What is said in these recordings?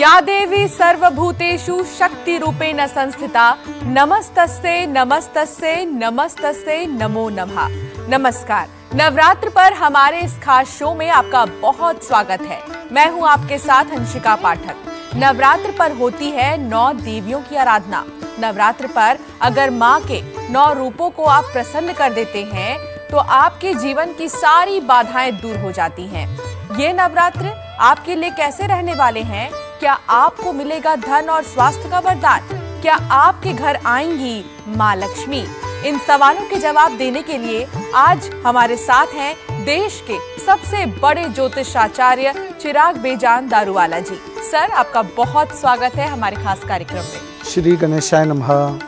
या देवी सर्वभूतेषु शक्ति रूपेण संस्थिता नमस्तस्ते नमस्तस्ते नमस्तस्ते नमो नमः। नमस्कार। नवरात्र पर हमारे इस खास शो में आपका बहुत स्वागत है। मैं हूं आपके साथ हंसिका पाठक। नवरात्र पर होती है 9 देवियों की आराधना। नवरात्र पर अगर माँ के 9 रूपों को आप प्रसन्न कर देते हैं तो आपके जीवन की सारी बाधाएं दूर हो जाती हैं। ये नवरात्र आपके लिए कैसे रहने वाले हैं? क्या आपको मिलेगा धन और स्वास्थ्य का वरदान? क्या आपके घर आएंगी माँ लक्ष्मी? इन सवालों के जवाब देने के लिए आज हमारे साथ हैं देश के सबसे बड़े ज्योतिषाचार्य चिराग बेजान दारूवाला जी। सर, आपका बहुत स्वागत है हमारे खास कार्यक्रम में। श्री गणेशाय नमः।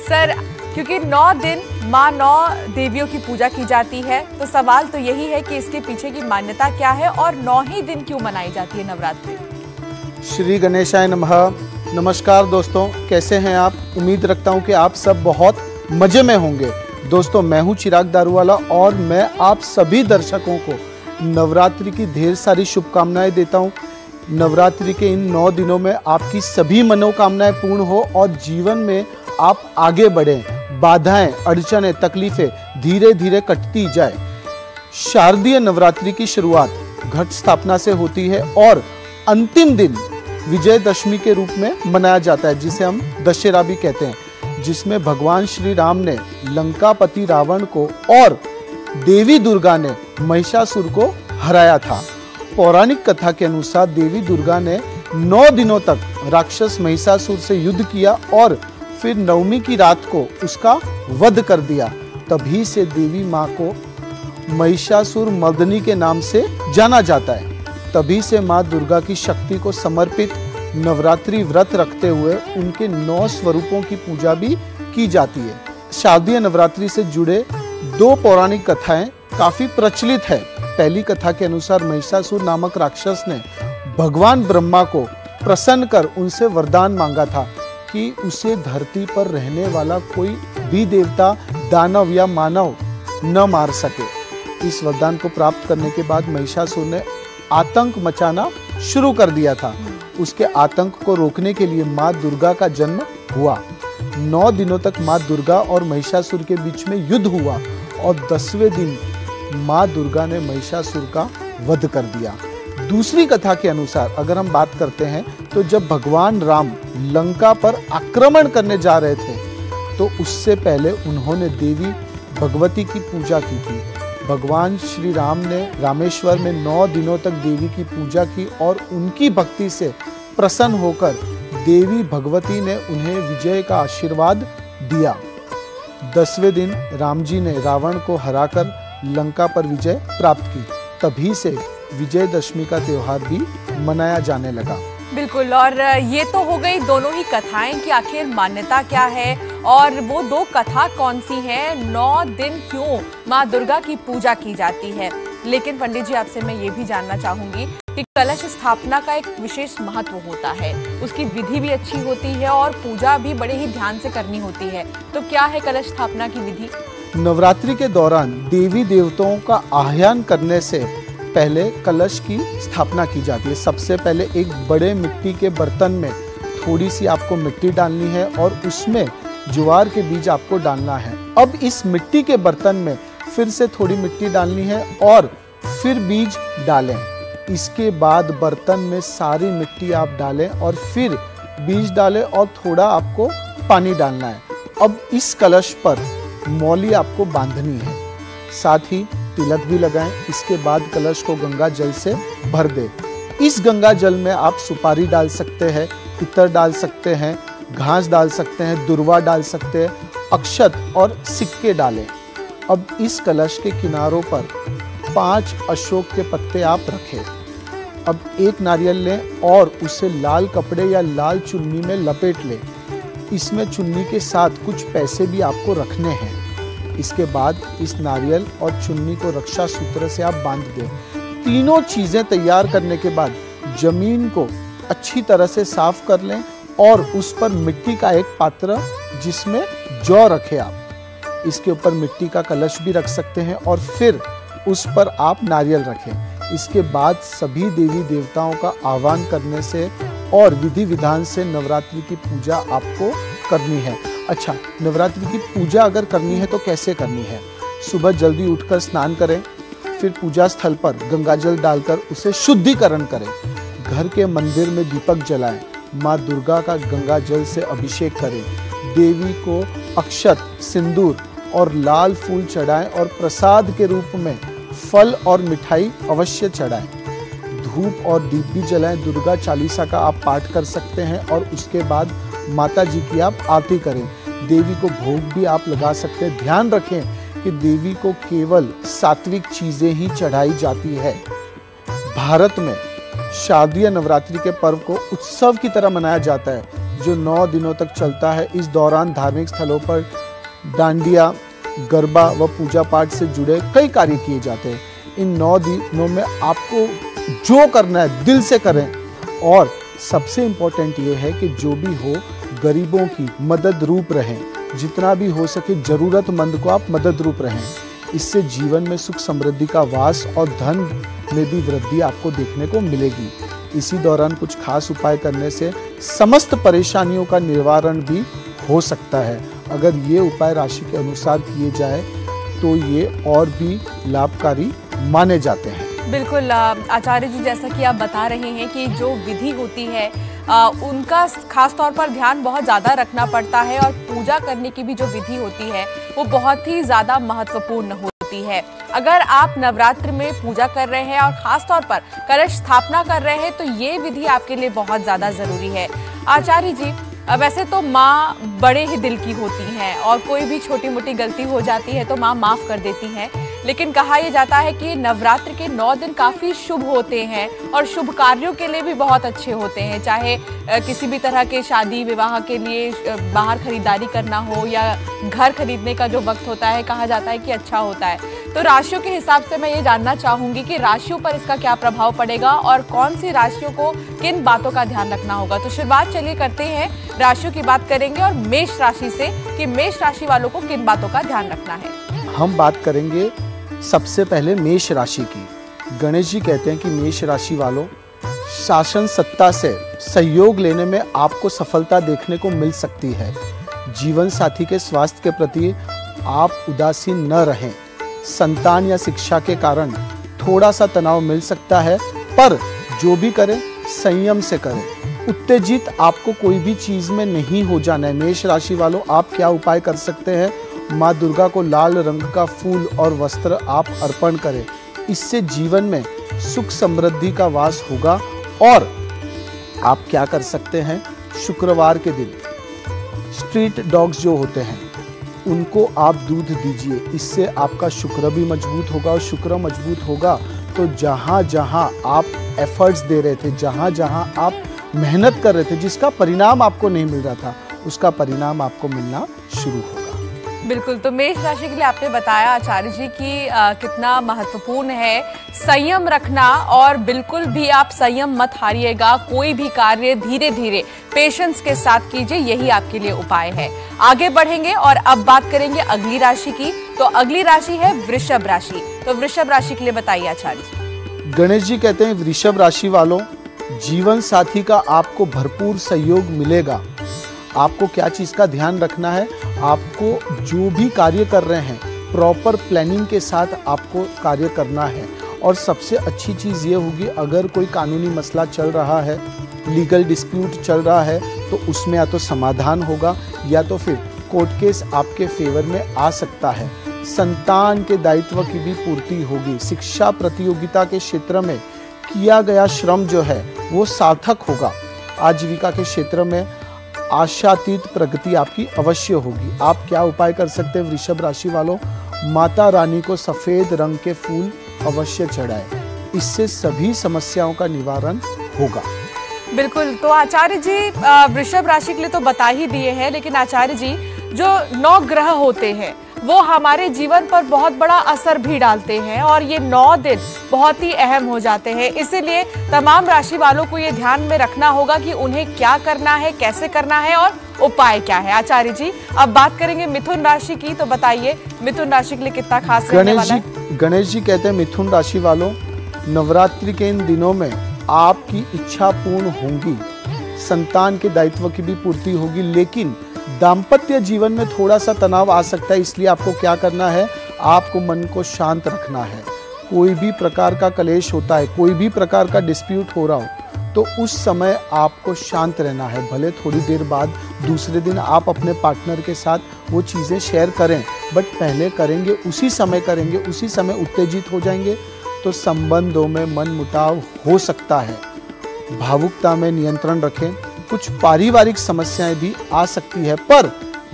सर, क्योंकि 9 दिन माँ 9 देवियों की पूजा की जाती है, तो सवाल तो यही है कि इसके पीछे की मान्यता क्या है और 9 ही दिन क्यों मनाई जाती है नवरात्रि? श्री गणेशाय नमः। नमस्कार दोस्तों, कैसे हैं आप? उम्मीद रखता हूं कि आप सब बहुत मजे में होंगे। दोस्तों, मैं हूं चिराग दारूवाला और मैं आप सभी दर्शकों को नवरात्रि की ढेर सारी शुभकामनाएं देता हूं। नवरात्रि के इन 9 दिनों में आपकी सभी मनोकामनाएं पूर्ण हो और जीवन में आप आगे बढ़ें, बाधाएं, अड़चनें, तकलीफें धीरे धीरे कटती जाए। शारदीय नवरात्रि की शुरुआत घट स्थापना से होती है और अंतिम दिन विजयदशमी के रूप में मनाया जाता है, जिसे हम दशहरा भी कहते हैं, जिसमें भगवान श्री राम ने लंकापति रावण को और देवी दुर्गा ने महिषासुर को हराया था। पौराणिक कथा के अनुसार देवी दुर्गा ने 9 दिनों तक राक्षस महिषासुर से युद्ध किया और फिर नवमी की रात को उसका वध कर दिया। तभी से देवी माँ को महिषासुर मर्दनी के नाम से जाना जाता है। तभी से माँ दुर्गा की शक्ति को समर्पित नवरात्रि व्रत रखते हुए उनके 9 स्वरूपों की पूजा भी की जाती है। शारदीय नवरात्रि से जुड़े 2 पौराणिक कथाएं काफी प्रचलित है। पहली कथा के अनुसार महिषासुर नामक राक्षस ने भगवान ब्रह्मा को प्रसन्न कर उनसे वरदान मांगा था कि उसे धरती पर रहने वाला कोई भी देवता, दानव या मानव न मार सके। इस वरदान को प्राप्त करने के बाद महिषासुर ने आतंक मचाना शुरू कर दिया था। उसके आतंक को रोकने के लिए माँ दुर्गा का जन्म हुआ। 9 दिनों तक माँ दुर्गा और महिषासुर के बीच में युद्ध हुआ और 10वें दिन माँ दुर्गा ने महिषासुर का वध कर दिया। दूसरी कथा के अनुसार अगर हम बात करते हैं तो जब भगवान राम लंका पर आक्रमण करने जा रहे थे तो उससे पहले उन्होंने देवी भगवती की पूजा की थी। भगवान श्री राम ने रामेश्वर में 9 दिनों तक देवी की पूजा की और उनकी भक्ति से प्रसन्न होकर देवी भगवती ने उन्हें विजय का आशीर्वाद दिया। 10वें दिन राम जी ने रावण को हराकर लंका पर विजय प्राप्त की। तभी से विजयदशमी का त्योहार भी मनाया जाने लगा। बिल्कुल। और ये तो हो गई दोनों ही कथाएं कि आखिर मान्यता क्या है और वो 2 कथा कौन सी हैं, 9 दिन क्यों माँ दुर्गा की पूजा की जाती है। लेकिन पंडित जी, आपसे मैं ये भी जानना चाहूंगी कि कलश स्थापना का एक विशेष महत्व होता है, उसकी विधि भी अच्छी होती है और पूजा भी बड़े ही ध्यान से करनी होती है। तो क्या है कलश स्थापना की विधि? नवरात्रि के दौरान देवी देवताओं का आह्वान करने से पहले कलश की स्थापना की जाती है। सबसे पहले एक बड़े मिट्टी के बर्तन में थोड़ी सी आपको मिट्टी डालनी है और उसमें ज्वार के बीज आपको डालना है। अब इस मिट्टी के बर्तन में फिर से थोड़ी मिट्टी डालनी है और फिर बीज डालें। इसके बाद बर्तन में सारी मिट्टी आप डालें और फिर बीज डालें और थोड़ा आपको पानी डालना है। अब इस कलश पर मौली आपको बांधनी है, साथ ही तिलक भी लगाएं। इसके बाद कलश को गंगा जल से भर दें। इस गंगा जल में आप सुपारी डाल सकते हैं, इत्र डाल सकते हैं, घास डाल सकते हैं, दुर्वा डाल सकते हैं, अक्षत और सिक्के डालें। अब इस कलश के किनारों पर 5 अशोक के पत्ते आप रखें। अब एक नारियल लें और उसे लाल कपड़े या लाल चुन्नी में लपेट लें। इसमें चुन्नी के साथ कुछ पैसे भी आपको रखने हैं। इसके बाद इस नारियल और चुन्नी को रक्षा सूत्र से आप बांध दें। तीनों चीजें तैयार करने के बाद जमीन को अच्छी तरह से साफ कर लें और उस पर मिट्टी का एक पात्र जिसमें जौ रखें आप। इसके ऊपर मिट्टी का कलश भी रख सकते हैं और फिर उस पर आप नारियल रखें। इसके बाद सभी देवी देवताओं का आह्वान करने से और विधि विधान से नवरात्रि की पूजा आपको करनी है। अच्छा, नवरात्रि की पूजा अगर करनी है तो कैसे करनी है? सुबह जल्दी उठकर स्नान करें, फिर पूजा स्थल पर गंगा जल डालकर उसे शुद्धिकरण करें। घर के मंदिर में दीपक जलाएं, माँ दुर्गा का गंगा जल से अभिषेक करें, देवी को अक्षत, सिंदूर और लाल फूल चढ़ाएं और प्रसाद के रूप में फल और मिठाई अवश्य चढ़ाएं। धूप और दीप भी जलाएं। दुर्गा चालीसा का आप पाठ कर सकते हैं और उसके बाद माता जी की आप आरती करें। देवी को भोग भी आप लगा सकते हैं। ध्यान रखें कि देवी को केवल सात्विक चीजें ही चढ़ाई जाती है। भारत में शारदीय नवरात्रि के पर्व को उत्सव की तरह मनाया जाता है जो 9 दिनों तक चलता है। इस दौरान धार्मिक स्थलों पर डांडिया, गरबा व पूजा पाठ से जुड़े कई कार्य किए जाते हैं। इन 9 दिनों में आपको जो करना है दिल से करें और सबसे इम्पोर्टेंट ये है कि जो भी हो गरीबों की मदद रूप रहें। जितना भी हो सके जरूरतमंद को आप मदद रूप रहें। इससे जीवन में सुख समृद्धि का वास और धन में भी वृद्धि आपको देखने को मिलेगी। इसी दौरान कुछ खास उपाय करने से समस्त परेशानियों का निवारण भी हो सकता है। अगर ये उपाय राशि के अनुसार किए जाए तो ये और भी लाभकारी माने जाते हैं। बिल्कुल आचार्य जी, जैसा कि आप बता रहे हैं कि जो विधि होती है उनका खास तौर पर ध्यान बहुत ज़्यादा रखना पड़ता है और पूजा करने की भी जो विधि होती है वो बहुत ही ज़्यादा महत्वपूर्ण होती है। अगर आप नवरात्र में पूजा कर रहे हैं और खास तौर पर कलश स्थापना कर रहे हैं तो ये विधि आपके लिए बहुत ज़्यादा ज़रूरी है। आचार्य जी, वैसे तो माँ बड़े ही दिल की होती हैं और कोई भी छोटी मोटी गलती हो जाती है तो माँ माफ़ कर देती हैं, लेकिन कहा यह जाता है कि नवरात्र के 9 दिन काफ़ी शुभ होते हैं और शुभ कार्यों के लिए भी बहुत अच्छे होते हैं। चाहे किसी भी तरह के शादी विवाह के लिए बाहर खरीदारी करना हो या घर खरीदने का जो वक्त होता है, कहा जाता है कि अच्छा होता है। तो राशियों के हिसाब से मैं ये जानना चाहूँगी कि राशियों पर इसका क्या प्रभाव पड़ेगा और कौन सी राशियों को किन बातों का ध्यान रखना होगा। तो शुरुआत चलिए करते हैं, राशियों की बात करेंगे और मेष राशि से कि मेष राशि वालों को किन बातों का ध्यान रखना है। हम बात करेंगे सबसे पहले मेष राशि की। गणेश जी कहते हैं कि मेष राशि वालों, शासन सत्ता से सहयोग लेने में आपको सफलता देखने को मिल सकती है। जीवन साथी के स्वास्थ्य के प्रति आप उदासीन न रहें। संतान या शिक्षा के कारण थोड़ा सा तनाव मिल सकता है, पर जो भी करें संयम से करें। उत्तेजित आपको कोई भी चीज में नहीं हो जाना है। मेष राशि वालों, आप क्या उपाय कर सकते हैं? माँ दुर्गा को लाल रंग का फूल और वस्त्र आप अर्पण करें। इससे जीवन में सुख समृद्धि का वास होगा। और आप क्या कर सकते हैं? शुक्रवार के दिन स्ट्रीट डॉग्स जो होते हैं उनको आप दूध दीजिए। इससे आपका शुक्र भी मजबूत होगा और शुक्र मजबूत होगा तो जहाँ जहाँ आप एफर्ट्स दे रहे थे, जहाँ जहाँ आप मेहनत कर रहे थे, जिसका परिणाम आपको नहीं मिल रहा था, उसका परिणाम आपको मिलना शुरू होगा। बिल्कुल, तो मेष राशि के लिए आपने बताया आचार्य जी कि कितना महत्वपूर्ण है संयम रखना और बिल्कुल भी आप संयम मत हारिएगा। कोई भी कार्य धीरे धीरे पेशेंस के साथ कीजिए, यही आपके लिए उपाय है। आगे बढ़ेंगे और अब बात करेंगे अगली राशि की। तो अगली राशि है वृषभ राशि। तो वृषभ राशि के लिए बताइए आचार्य जी। गणेश जी कहते हैं वृषभ राशि वालों, जीवन साथी का आपको भरपूर सहयोग मिलेगा। आपको क्या चीज का ध्यान रखना है? आपको जो भी कार्य कर रहे हैं प्रॉपर प्लानिंग के साथ आपको कार्य करना है। और सबसे अच्छी चीज़ ये होगी, अगर कोई कानूनी मसला चल रहा है, लीगल डिस्प्यूट चल रहा है, तो उसमें या तो समाधान होगा या तो फिर कोर्ट केस आपके फेवर में आ सकता है। संतान के दायित्व की भी पूर्ति होगी। शिक्षा प्रतियोगिता के क्षेत्र में किया गया श्रम जो है वो सार्थक होगा। आजीविका के क्षेत्र में आशातीत प्रगति आपकी अवश्य होगी। आप क्या उपाय कर सकते हैं वृषभ राशि वालों? माता रानी को सफेद रंग के फूल अवश्य चढ़ाएं। इससे सभी समस्याओं का निवारण होगा। बिल्कुल, तो आचार्य जी वृषभ राशि के लिए तो बता ही दिए हैं, लेकिन आचार्य जी जो 9 ग्रह होते हैं वो हमारे जीवन पर बहुत बड़ा असर भी डालते हैं और ये 9 दिन बहुत ही अहम हो जाते हैं। इसीलिए तमाम राशि वालों को ये ध्यान में रखना होगा कि उन्हें क्या करना है, कैसे करना है और उपाय क्या है। आचार्य जी, अब बात करेंगे मिथुन राशि की। तो बताइए मिथुन राशि के लिए कितना खास रहने वाला है? गणेश जी कहते हैं मिथुन राशि वालों, नवरात्रि के इन दिनों में आपकी इच्छा पूर्ण होंगी। संतान के दायित्व की भी पूर्ति होगी। लेकिन दाम्पत्य जीवन में थोड़ा सा तनाव आ सकता है, इसलिए आपको क्या करना है, आपको मन को शांत रखना है। कोई भी प्रकार का कलेश होता है, कोई भी प्रकार का डिस्प्यूट हो रहा हो, तो उस समय आपको शांत रहना है। भले थोड़ी देर बाद दूसरे दिन आप अपने पार्टनर के साथ वो चीज़ें शेयर करें, बट पहले करेंगे उसी समय उत्तेजित हो जाएंगे तो संबंधों में मनमुटाव हो सकता है। भावुकता में नियंत्रण रखें। कुछ पारिवारिक समस्याएं भी आ सकती है, पर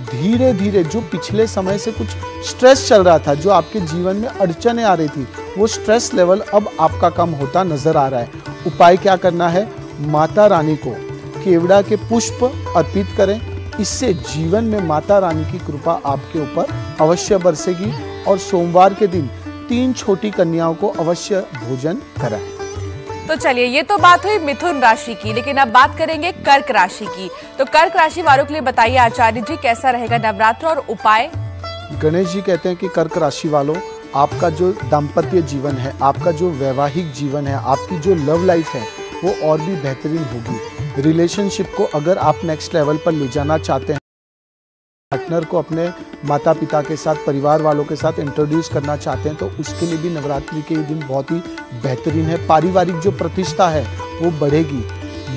धीरे धीरे जो पिछले समय से कुछ स्ट्रेस चल रहा था, जो आपके जीवन में अड़चनें आ रही थी, वो स्ट्रेस लेवल अब आपका कम होता नजर आ रहा है। उपाय क्या करना है, माता रानी को केवड़ा के पुष्प अर्पित करें। इससे जीवन में माता रानी की कृपा आपके ऊपर अवश्य बरसेगी। और सोमवार के दिन 3 छोटी कन्याओं को अवश्य भोजन कराएं। तो चलिए, ये तो बात हुई मिथुन राशि की, लेकिन अब बात करेंगे कर्क राशि की। तो कर्क राशि वालों के लिए बताइए आचार्य जी, कैसा रहेगा नवरात्र और उपाय? गणेश जी कहते हैं कि कर्क राशि वालों, आपका जो दाम्पत्य जीवन है, आपका जो वैवाहिक जीवन है, आपकी जो लव लाइफ है, वो और भी बेहतरीन होगी। रिलेशनशिप को अगर आप नेक्स्ट लेवल पर ले जाना चाहते हैं, पार्टनर को अपने माता पिता के साथ, परिवार वालों के साथ इंट्रोड्यूस करना चाहते हैं, तो उसके लिए भी नवरात्रि के ये दिन बहुत ही बेहतरीन है। पारिवारिक जो प्रतिष्ठा है वो बढ़ेगी।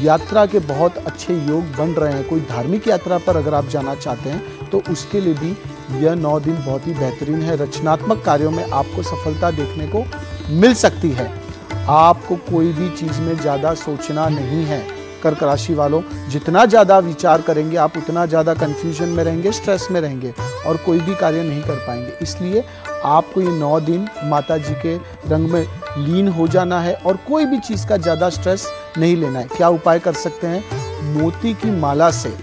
यात्रा के बहुत अच्छे योग बन रहे हैं। कोई धार्मिक यात्रा पर अगर आप जाना चाहते हैं तो उसके लिए भी यह 9 दिन बहुत ही बेहतरीन है। रचनात्मक कार्यों में आपको सफलता देखने को मिल सकती है। आपको कोई भी चीज़ में ज़्यादा सोचना नहीं है। कर्क राशि वालों, जितना ज़्यादा विचार करेंगे आप, उतना ज़्यादा कंफ्यूजन में रहेंगे, स्ट्रेस में रहेंगे और कोई भी कार्य नहीं कर पाएंगे। इसलिए आपको ये 9 दिन माता जी के रंग में लीन हो जाना है और कोई भी चीज़ का ज़्यादा स्ट्रेस नहीं लेना है। क्या उपाय कर सकते हैं, मोती की माला से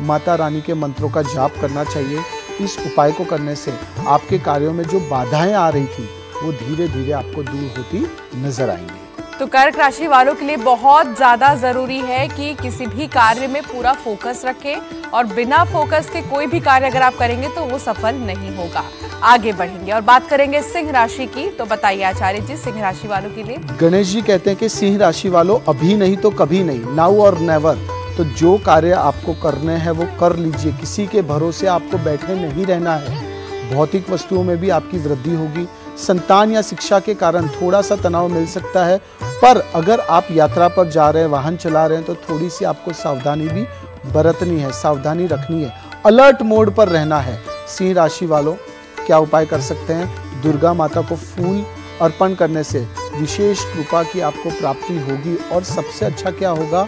माता रानी के मंत्रों का जाप करना चाहिए। इस उपाय को करने से आपके कार्यों में जो बाधाएं आ रही थी वो धीरे धीरे आपको दूर होती नजर आएंगी। तो कर्क राशि वालों के लिए बहुत ज्यादा जरूरी है कि किसी भी कार्य में पूरा फोकस रखें और बिना फोकस के कोई भी कार्य अगर आप करेंगे तो वो सफल नहीं होगा। आगे बढ़ेंगे और बात करेंगे सिंह राशि की। तो बताइए आचार्य जी, सिंह राशि वालों के लिए? गणेश जी कहते हैं कि सिंह राशि वालों, अभी नहीं तो कभी नहीं, नाउ और नेवर। तो जो कार्य आपको करने हैं वो कर लीजिए। किसी के भरोसे आपको बैठे नहीं रहना है। भौतिक वस्तुओं में भी आपकी वृद्धि होगी। संतान या शिक्षा के कारण थोड़ा सा तनाव मिल सकता है, पर अगर आप यात्रा पर जा रहे हैं, वाहन चला रहे हैं, तो थोड़ी सी आपको सावधानी भी बरतनी है, सावधानी रखनी है, अलर्ट मोड पर रहना है। सिंह राशि वालों, क्या उपाय कर सकते हैं, दुर्गा माता को फूल अर्पण करने से विशेष कृपा की आपको प्राप्ति होगी। और सबसे अच्छा क्या होगा,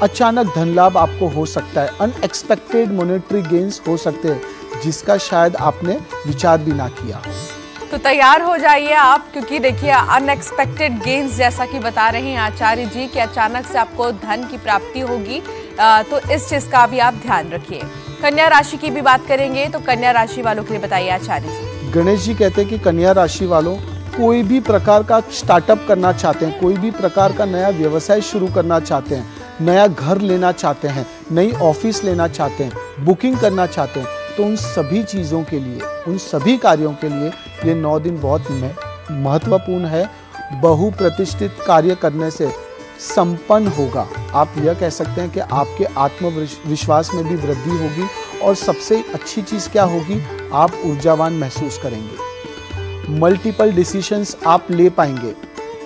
अचानक धन लाभ आपको हो सकता है। अनएक्सपेक्टेड मॉनेटरी गेन्स हो सकते हैं, जिसका शायद आपने विचार भी ना किया हो। तो तैयार हो जाइए आप, क्योंकि देखिए अनएक्सपेक्टेड गेन्स जैसा कि बता रहे हैं आचार्य जी कि अचानक से आपको धन की प्राप्ति होगी। तो इस चीज का भी आप ध्यान रखिए। कन्या राशि की भी बात करेंगे, तो कन्या राशि वालों के लिए बताइए आचार्य जी। गणेश जी कहते हैं कि कन्या राशि वालों, कोई भी प्रकार का स्टार्टअप करना चाहते हैं, कोई भी प्रकार का नया व्यवसाय शुरू करना चाहते हैं, नया घर लेना चाहते हैं, नई ऑफिस लेना चाहते हैं, बुकिंग करना चाहते हैं, तो उन सभी चीज़ों के लिए, उन सभी कार्यों के लिए ये 9 दिन बहुत महत्वपूर्ण है। बहुप्रतिष्ठित कार्य करने से संपन्न होगा। आप यह कह सकते हैं कि आपके आत्मविश्वास में भी वृद्धि होगी और सबसे अच्छी चीज़ क्या होगी, आप ऊर्जावान महसूस करेंगे। मल्टीपल डिसीजंस आप ले पाएंगे।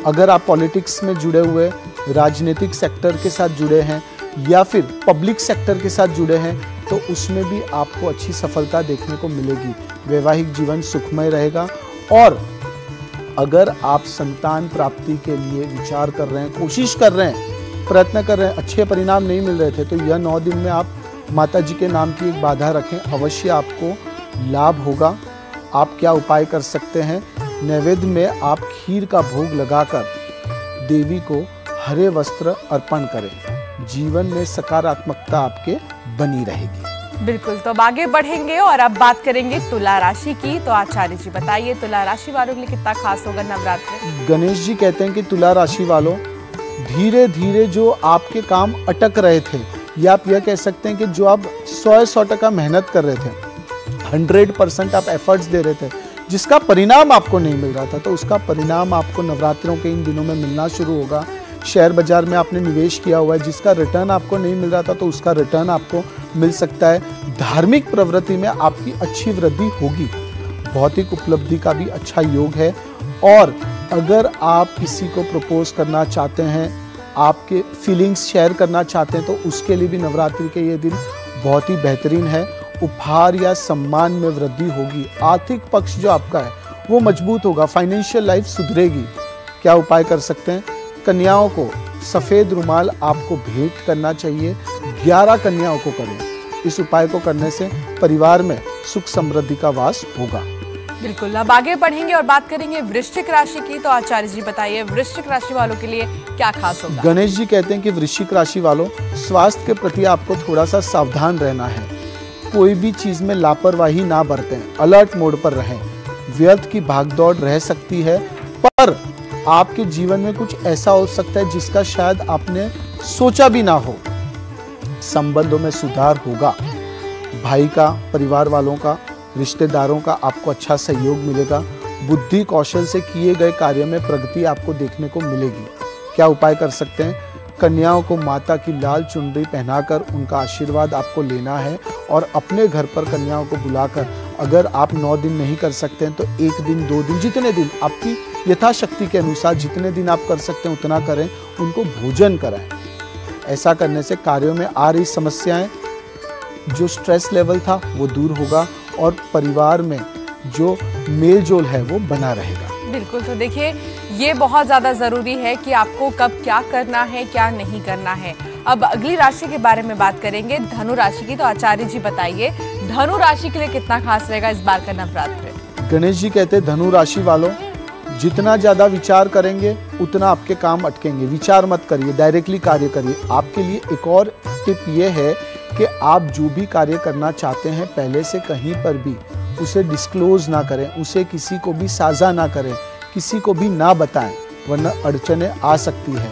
अगर आप पॉलिटिक्स में जुड़े हुए, राजनीतिक सेक्टर के साथ जुड़े हैं या फिर पब्लिक सेक्टर के साथ जुड़े हैं, तो उसमें भी आपको अच्छी सफलता देखने को मिलेगी। वैवाहिक जीवन सुखमय रहेगा। और अगर आप संतान प्राप्ति के लिए विचार कर रहे हैं, कोशिश कर रहे हैं, प्रयत्न कर रहे हैं, अच्छे परिणाम नहीं मिल रहे थे, तो यह 9 दिन में आप माता जी के नाम की एक बाधा रखें, अवश्य आपको लाभ होगा। आप क्या उपाय कर सकते हैं, नैवेद्य में आप खीर का भोग लगाकर देवी को हरे वस्त्र अर्पण करें। जीवन में सकारात्मकता आपके बनी रहेगी। बिल्कुल। तो अब आगे बढ़ेंगे और अब बात करेंगे तुला राशि की। तो आचार्य जी बताइए, तुला राशि वालों के लिए कितना खास होगा नवरात्र? गणेश जी कहते हैं कि तुला राशि वालों, धीरे धीरे जो आपके काम अटक रहे थे, या आप यह कह सकते हैं कि जो आप 100% मेहनत कर रहे थे, 100% आप एफर्ट्स दे रहे थे, जिसका परिणाम आपको नहीं मिल रहा था, तो उसका परिणाम आपको नवरात्रों के इन दिनों में मिलना शुरू होगा। शेयर बाजार में आपने निवेश किया हुआ है, जिसका रिटर्न आपको नहीं मिल रहा था, तो उसका रिटर्न आपको मिल सकता है। धार्मिक प्रवृत्ति में आपकी अच्छी वृद्धि होगी। भौतिक उपलब्धि का भी अच्छा योग है। और अगर आप किसी को प्रपोज करना चाहते हैं, आपके फीलिंग्स शेयर करना चाहते हैं, तो उसके लिए भी नवरात्रि के ये दिन बहुत ही बेहतरीन है। उपहार या सम्मान में वृद्धि होगी। आर्थिक पक्ष जो आपका है वो मजबूत होगा। फाइनेंशियल लाइफ सुधरेगी। क्या उपाय कर सकते हैं? कन्याओं को सफ़ेद रुमाल आपको भेंट करना चाहिए। 11 कन्याओं को करें। इस उपाय को करने से परिवार में सुख समृद्धि का वास होगा। बिल्कुल। अब आगे बढ़ेंगे और बात करेंगे वृश्चिक राशि की। तो आचार्य जी बताइए, वृश्चिक राशि वालों के लिए क्या खास होगा? गणेश जी कहते हैं कि वृश्चिक राशि वालों, स्वास्थ्य के प्रति आपको थोड़ा सा सावधान रहना है। कोई भी चीज में लापरवाही ना बरतें। अलर्ट मोड पर रहें। व्यर्थ की भागदौड़ रह सकती है, पर आपके जीवन में कुछ ऐसा हो सकता है जिसका शायद आपने सोचा भी ना हो। संबंधों में सुधार होगा। भाई का, परिवार वालों का, रिश्तेदारों का आपको अच्छा सहयोग मिलेगा। बुद्धि कौशल से किए गए कार्य में प्रगति आपको देखने को मिलेगी। क्या उपाय कर सकते हैं? कन्याओं को माता की लाल चुनरी पहनाकर उनका आशीर्वाद आपको लेना है। और अपने घर पर कन्याओं को बुलाकर, अगर आप 9 दिन नहीं कर सकते हैं तो 1 दिन, 2 दिन, जितने दिन आपकी यथाशक्ति के अनुसार जितने दिन आप कर सकते हैं उतना करें। उनको भोजन कराएं। ऐसा करने से कार्यों में आ रही समस्याएं, जो स्ट्रेस लेवल था वो दूर होगा और परिवार में जो मेल जोल है वो बना रहेगा। बिल्कुल। तो देखिए, ये बहुत ज़्यादा ज़रूरी है कि आपको कब क्या करना है, क्या नहीं करना है। अब अगली राशि के बारे में बात करेंगे, धनु राशि की। तो आचार्य जी बताइए, धनु राशि के लिए कितना खास रहेगा इस बार का नवरात्र? गणेश जी कहते हैं, धनु राशि वालों, जितना ज़्यादा विचार करेंगे उतना आपके काम अटकेंगे। विचार मत करिए, डायरेक्टली कार्य करिए। आपके लिए एक और टिप ये है कि आप जो भी कार्य करना चाहते हैं पहले से कहीं पर भी उसे डिस्क्लोज ना करें, उसे किसी को भी साझा ना करें, किसी को भी ना बताएं, वरना अड़चनें आ सकती है।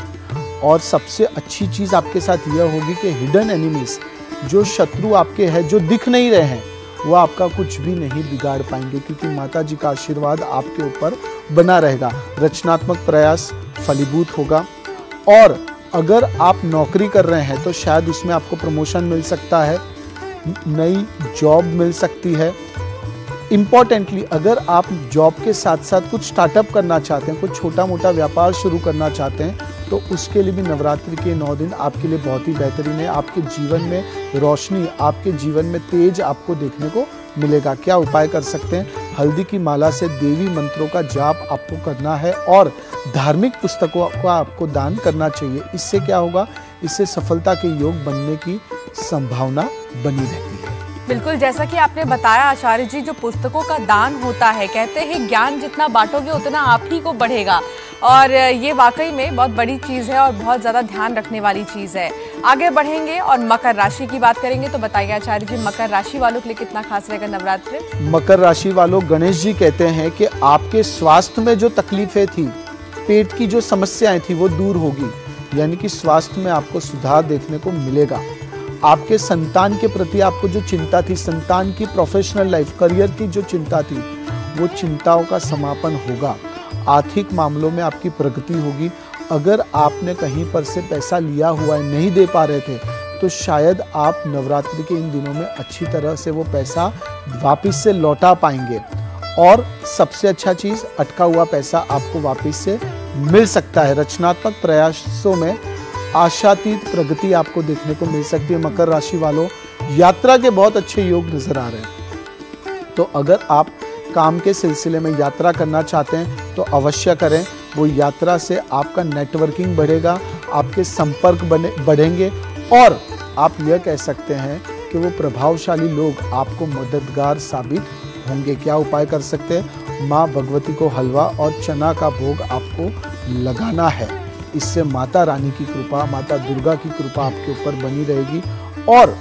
और सबसे अच्छी चीज़ आपके साथ यह होगी कि हिडन एनिमीज, जो शत्रु आपके हैं, जो दिख नहीं रहे हैं, वो आपका कुछ भी नहीं बिगाड़ पाएंगे, क्योंकि माता जी का आशीर्वाद आपके ऊपर बना रहेगा। रचनात्मक प्रयास फलीभूत होगा। और अगर आप नौकरी कर रहे हैं तो शायद उसमें आपको प्रमोशन मिल सकता है, नई जॉब मिल सकती है। इम्पॉर्टेंटली, अगर आप जॉब के साथ साथ कुछ स्टार्टअप करना चाहते हैं, कुछ छोटा मोटा व्यापार शुरू करना चाहते हैं, तो उसके लिए भी नवरात्रि के 9 दिन आपके लिए बहुत ही बेहतरीन है। आपके जीवन में रोशनी, आपके जीवन में तेज आपको देखने को मिलेगा। क्या उपाय कर सकते हैं? हल्दी की माला से देवी मंत्रों का जाप आपको करना है और धार्मिक पुस्तकों का आपको दान करना चाहिए। इससे क्या होगा? इससे सफलता के योग बनने की संभावना बनी रहती है। बिल्कुल, जैसा कि आपने बताया आचार्य जी, जो पुस्तकों का दान होता है, कहते हैं ज्ञान जितना बांटोगे उतना आप ही को बढ़ेगा। और ये वाकई में बहुत बड़ी चीज़ है और बहुत ज़्यादा ध्यान रखने वाली चीज़ है। आगे बढ़ेंगे और मकर राशि की बात करेंगे। तो बताइए आचार्य जी, मकर राशि वालों के लिए कितना खास रहेगा नवरात्रि? मकर राशि वालों, गणेश जी कहते हैं कि आपके स्वास्थ्य में जो तकलीफें थी, पेट की जो समस्याएं थी, वो दूर होगी। यानी कि स्वास्थ्य में आपको सुधार देखने को मिलेगा। आपके संतान के प्रति आपको जो चिंता थी, संतान की प्रोफेशनल लाइफ, करियर की जो चिंता थी, वो चिंताओं का समापन होगा। आर्थिक मामलों में आपकी प्रगति होगी। अगर आपने कहीं पर से पैसा लिया हुआ है, नहीं दे पा रहे थे, तो शायद आप नवरात्रि के इन दिनों में अच्छी तरह से वो पैसा वापस से लौटा पाएंगे। और सबसे अच्छा चीज़, अटका हुआ पैसा आपको वापस से मिल सकता है। रचनात्मक प्रयासों में आशातीत प्रगति आपको देखने को मिल सकती है। मकर राशि वालों, यात्रा के बहुत अच्छे योग नजर आ रहे हैं। तो अगर आप काम के सिलसिले में यात्रा करना चाहते हैं तो अवश्य करें। वो यात्रा से आपका नेटवर्किंग बढ़ेगा, आपके संपर्क बढ़ेंगे और आप यह कह सकते हैं कि वो प्रभावशाली लोग आपको मददगार साबित होंगे। क्या उपाय कर सकते हैं? माँ भगवती को हलवा और चना का भोग आपको लगाना है। इससे माता रानी की कृपा, माता दुर्गा की कृपा आपके ऊपर बनी रहेगी। और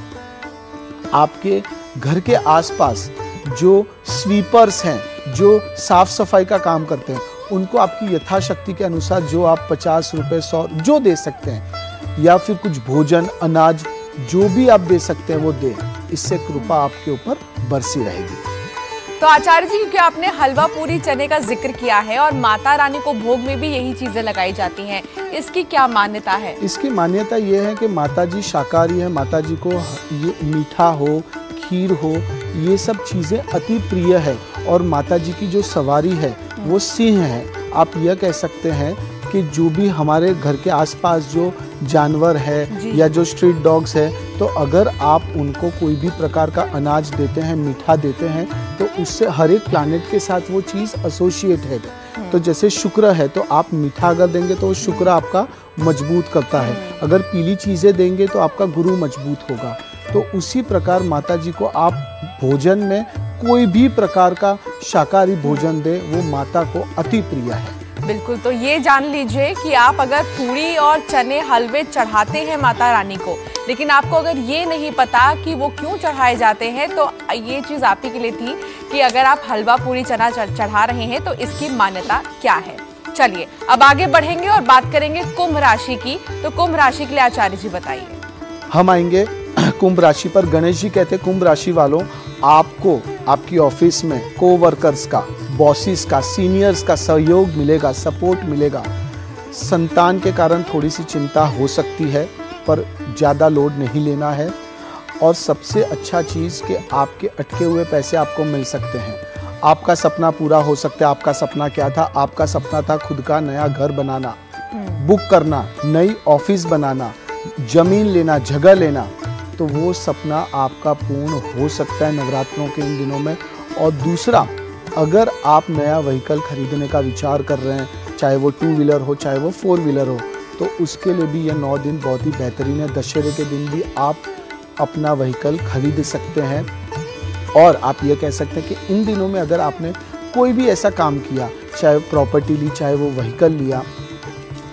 आपके घर के आसपास जो स्वीपर्स हैं, जो साफ सफाई का काम करते हैं, उनको आपकी यथाशक्ति के अनुसार जो आप 50 रुपए, 100 जो दे सकते हैं, या फिर कुछ भोजन, अनाज, जो भी आप दे सकते हैं वो दें। इससे कृपा आपके ऊपर बरसी रहेगी। तो आचार्य जी, क्योंकि आपने हलवा पूरी चने का जिक्र किया है और माता रानी को भोग में भी यही चीजें लगाई जाती हैं, इसकी क्या मान्यता है? इसकी मान्यता ये है कि माता जी शाकाहारी है, माता जी को ये मीठा हो, खीर हो, ये सब चीज़ें अति प्रिय है। और माता जी की जो सवारी है वो सिंह है। आप यह कह सकते हैं कि जो भी हमारे घर के आसपास जो जानवर है या जो स्ट्रीट डॉग्स है, तो अगर आप उनको कोई भी प्रकार का अनाज देते हैं, मीठा देते हैं, तो उससे हर एक प्लानेट के साथ वो चीज़ एसोसिएटेड है। तो जैसे शुक्र है, तो आप मीठा अगर देंगे तो शुक्र आपका मजबूत करता है। अगर पीली चीज़ें देंगे तो आपका गुरु मजबूत होगा। तो उसी प्रकार माता जी को आप भोजन में कोई भी प्रकार का शाकाहारी भोजन दे, वो माता को अति प्रिय है। बिल्कुल, तो ये जान लीजिए कि आप अगर पूरी और चने हलवे चढ़ाते हैं माता रानी को, लेकिन आपको अगर ये नहीं पता कि वो क्यों चढ़ाए जाते हैं, तो ये चीज़ आप ही के लिए थी कि अगर आप हलवा पूरी चना चढ़ा रहे हैं तो इसकी मान्यता क्या है। चलिए अब आगे बढ़ेंगे और बात करेंगे कुंभ राशि की। तो कुंभ राशि के लिए आचार्य जी बताइए। हम आएंगे कुंभ राशि पर। गणेश जी कहते हैं, कुंभ राशि वालों, आपको आपकी ऑफिस में कोवर्कर्स का, बॉसेस का, सीनियर्स का सहयोग मिलेगा, सपोर्ट मिलेगा। संतान के कारण थोड़ी सी चिंता हो सकती है, पर ज़्यादा लोड नहीं लेना है। और सबसे अच्छा चीज़ कि आपके अटके हुए पैसे आपको मिल सकते हैं। आपका सपना पूरा हो सकता है। आपका सपना क्या था? आपका सपना था खुद का नया घर बनाना, बुक करना, नई ऑफिस बनाना, जमीन लेना, जगह लेना। तो वो सपना आपका पूर्ण हो सकता है नवरात्रों के इन दिनों में। और दूसरा, अगर आप नया व्हीकल खरीदने का विचार कर रहे हैं, चाहे वो 2 व्हीलर हो, चाहे वो 4 व्हीलर हो, तो उसके लिए भी ये 9 दिन बहुत ही बेहतरीन है। दशहरे के दिन भी आप अपना व्हीकल खरीद सकते हैं। और आप ये कह सकते हैं कि इन दिनों में अगर आपने कोई भी ऐसा काम किया, चाहे प्रॉपर्टी ली, चाहे वो व्हीकल लिया,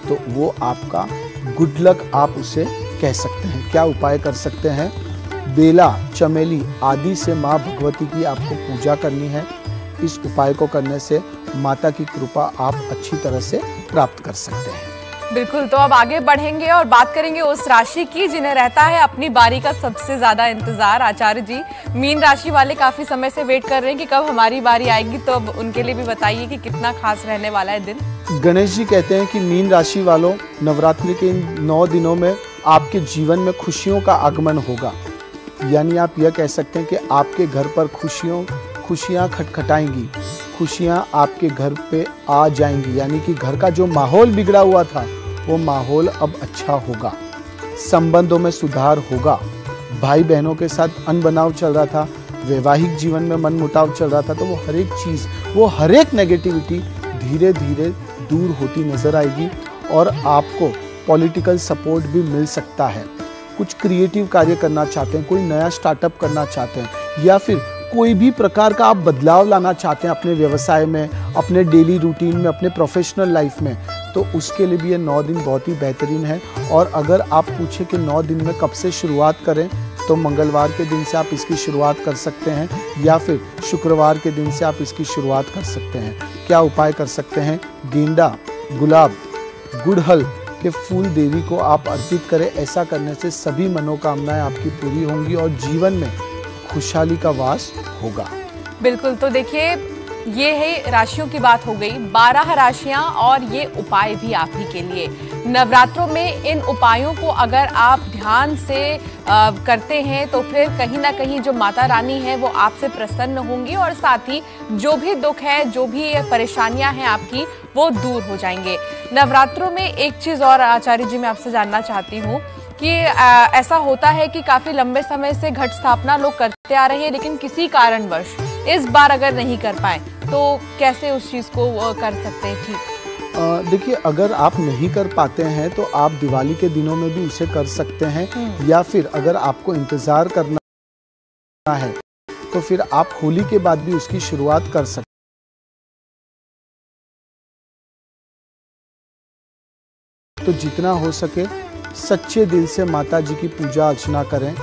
तो वो आपका गुड लक आप उसे कह सकते हैं। क्या उपाय कर सकते हैं? बेला, चमेली आदि से माँ भगवती की आपको पूजा करनी है। इस उपाय को करने से माता की कृपा आप अच्छी तरह से प्राप्त कर सकते हैं। बिल्कुल, तो अब आगे बढ़ेंगे और बात करेंगे उस राशि की जिन्हें रहता है अपनी बारी का सबसे ज्यादा इंतजार। आचार्य जी, मीन राशि वाले काफी समय से वेट कर रहे हैं कि कब हमारी बारी आएगी, तो अब उनके लिए भी बताइए कि कितना खास रहने वाला है दिन। गणेश जी कहते हैं कि मीन राशि वालों, नवरात्रि के इन 9 दिनों में आपके जीवन में खुशियों का आगमन होगा। यानी आप यह कह सकते हैं कि आपके घर पर खुशियाँ खटखटाएंगी, खुशियाँ आपके घर पे आ जाएंगी। यानी कि घर का जो माहौल बिगड़ा हुआ था, वो माहौल अब अच्छा होगा। संबंधों में सुधार होगा। भाई बहनों के साथ अनबनाव चल रहा था, वैवाहिक जीवन में मनमुटाव चल रहा था, तो वो हर एक चीज़, वो हर एक नेगेटिविटी धीरे धीरे दूर होती नजर आएगी। और आपको पॉलिटिकल सपोर्ट भी मिल सकता है। कुछ क्रिएटिव कार्य करना चाहते हैं, कोई नया स्टार्टअप करना चाहते हैं, या फिर कोई भी प्रकार का आप बदलाव लाना चाहते हैं अपने व्यवसाय में, अपने डेली रूटीन में, अपने प्रोफेशनल लाइफ में, तो उसके लिए भी ये 9 दिन बहुत ही बेहतरीन है। और अगर आप पूछे कि 9 दिन में कब से शुरुआत करें, तो मंगलवार के दिन से आप इसकी शुरुआत कर सकते हैं, या फिर शुक्रवार के दिन से आप इसकी शुरुआत कर सकते हैं। क्या उपाय कर सकते हैं? गेंदा, गुलाब, गुड़हल के फूल देवी को आप अर्पित करें। ऐसा करने से सभी मनोकामनाएं आपकी पूरी होंगी और जीवन में खुशहाली का वास होगा। बिल्कुल, तो देखिए ये है राशियों की बात हो गई, 12 राशियां और ये उपाय भी आप ही के लिए। नवरात्रों में इन उपायों को अगर आप ध्यान से करते हैं तो फिर कहीं ना कहीं जो माता रानी है वो आपसे प्रसन्न होंगी और साथ ही जो भी दुख है, जो भी परेशानियां हैं आपकी, वो दूर हो जाएंगे। नवरात्रों में एक चीज़ और आचार्य जी मैं आपसे जानना चाहती हूँ कि ऐसा होता है कि काफ़ी लंबे समय से घट स्थापना लोग करते आ रहे हैं, लेकिन किसी कारणवश इस बार अगर नहीं कर पाए तो कैसे उस चीज़ को कर सकते हैं ठीक? देखिए, अगर आप नहीं कर पाते हैं तो आप दिवाली के दिनों में भी उसे कर सकते हैं, या फिर अगर आपको इंतज़ार करना है तो फिर आप होली के बाद भी उसकी शुरुआत कर सकते हैं। तो जितना हो सके सच्चे दिल से माता जी की पूजा अर्चना करें,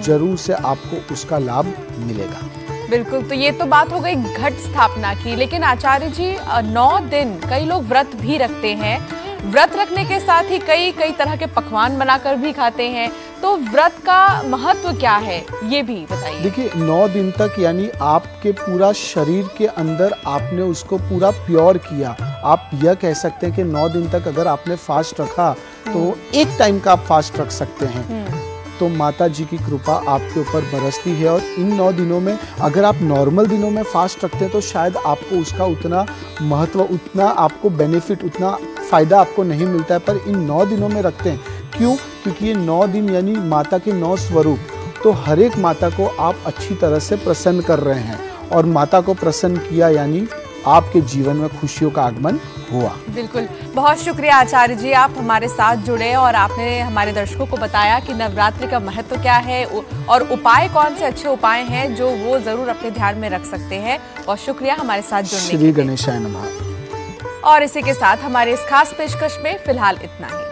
जरूर से आपको उसका लाभ मिलेगा। बिल्कुल, तो ये तो बात हो गई घट स्थापना की, लेकिन आचार्य जी 9 दिन कई लोग व्रत भी रखते हैं व्रत रखने के साथ ही कई कई तरह के पकवान बनाकर भी खाते हैं। तो व्रत का महत्व क्या है, ये भी बताइए। देखिए 9 दिन तक यानी आपके पूरा शरीर के अंदर आपने उसको पूरा प्योर किया। आप यह कह सकते हैं कि 9 दिन तक अगर आपने फास्ट रखा तो एक टाइम का आप फास्ट रख सकते हैं। तो माता जी की कृपा आपके ऊपर बरसती है। और इन 9 दिनों में अगर आप नॉर्मल दिनों में फास्ट रखते हैं तो शायद आपको उसका उतना महत्व, उतना आपको बेनिफिट, उतना फ़ायदा आपको नहीं मिलता है। पर इन 9 दिनों में रखते हैं। क्यों? क्योंकि ये 9 दिन यानी माता के 9 स्वरूप, तो हर एक माता को आप अच्छी तरह से प्रसन्न कर रहे हैं। और माता को प्रसन्न किया यानी आपके जीवन में खुशियों का आगमन हुआ। बिल्कुल, बहुत शुक्रिया आचार्य जी, आप हमारे साथ जुड़े और आपने हमारे दर्शकों को बताया कि नवरात्रि का महत्व क्या है और उपाय कौन से अच्छे उपाय हैं जो वो जरूर अपने ध्यान में रख सकते हैं। बहुत शुक्रिया हमारे साथ जुड़ने के लिए। श्री गणेशाय नमः। और इसी के साथ हमारे इस खास पेशकश में फिलहाल इतना ही।